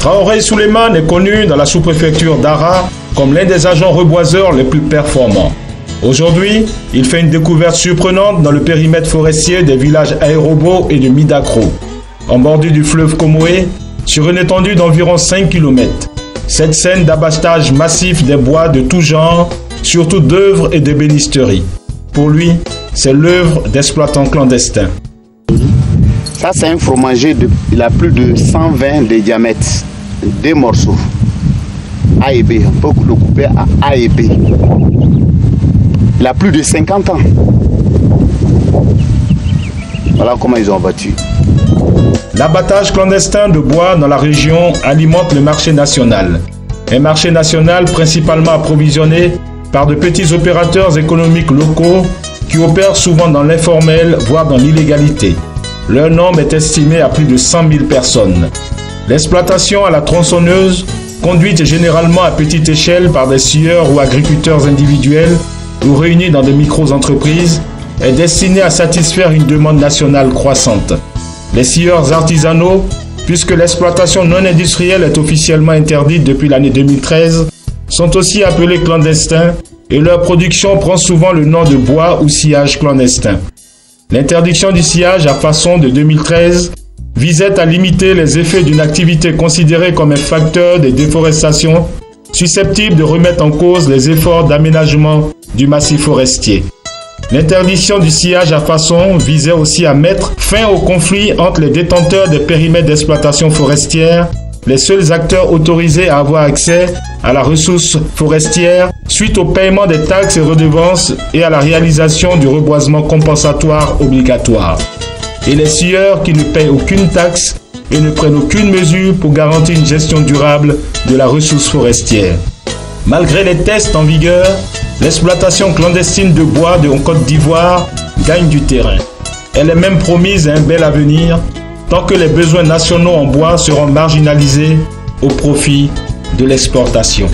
Traoré Souleymane est connu dans la sous-préfecture d'Ara comme l'un des agents reboiseurs les plus performants. Aujourd'hui, il fait une découverte surprenante dans le périmètre forestier des villages Aérobo et de Midakro, en bordure du fleuve Comoé, sur une étendue d'environ 5 km. Cette scène d'abattage massif des bois de tout genre, surtout d'œuvres et d'ébénisterie. Pour lui, c'est l'œuvre d'exploitants clandestins. Ça, c'est un fromager, il a plus de 120 de diamètre, 2 morceaux, A et B, on peut le couper à A et B. Il a plus de 50 ans. Voilà comment ils ont abattu. L'abattage clandestin de bois dans la région alimente le marché national. Un marché national principalement approvisionné par de petits opérateurs économiques locaux qui opèrent souvent dans l'informel, voire dans l'illégalité. Leur nombre est estimé à plus de 100 000 personnes. L'exploitation à la tronçonneuse, conduite généralement à petite échelle par des scieurs ou agriculteurs individuels ou réunis dans de micro-entreprises, est destinée à satisfaire une demande nationale croissante. Les scieurs artisanaux, puisque l'exploitation non industrielle est officiellement interdite depuis l'année 2013, sont aussi appelés clandestins et leur production prend souvent le nom de bois ou sciage clandestin. L'interdiction du sciage à façon de 2013 visait à limiter les effets d'une activité considérée comme un facteur de déforestation susceptible de remettre en cause les efforts d'aménagement du massif forestier. L'interdiction du sciage à façon visait aussi à mettre fin au conflit entre les détenteurs des périmètres d'exploitation forestière, les seuls acteurs autorisés à avoir accès à la ressource forestière suite au paiement des taxes et redevances et à la réalisation du reboisement compensatoire obligatoire, et les scieurs qui ne payent aucune taxe et ne prennent aucune mesure pour garantir une gestion durable de la ressource forestière. Malgré les tests en vigueur, l'exploitation clandestine de bois en Côte d'Ivoire gagne du terrain. Elle est même promise à un bel avenir tant que les besoins nationaux en bois seront marginalisés au profit de l'exportation.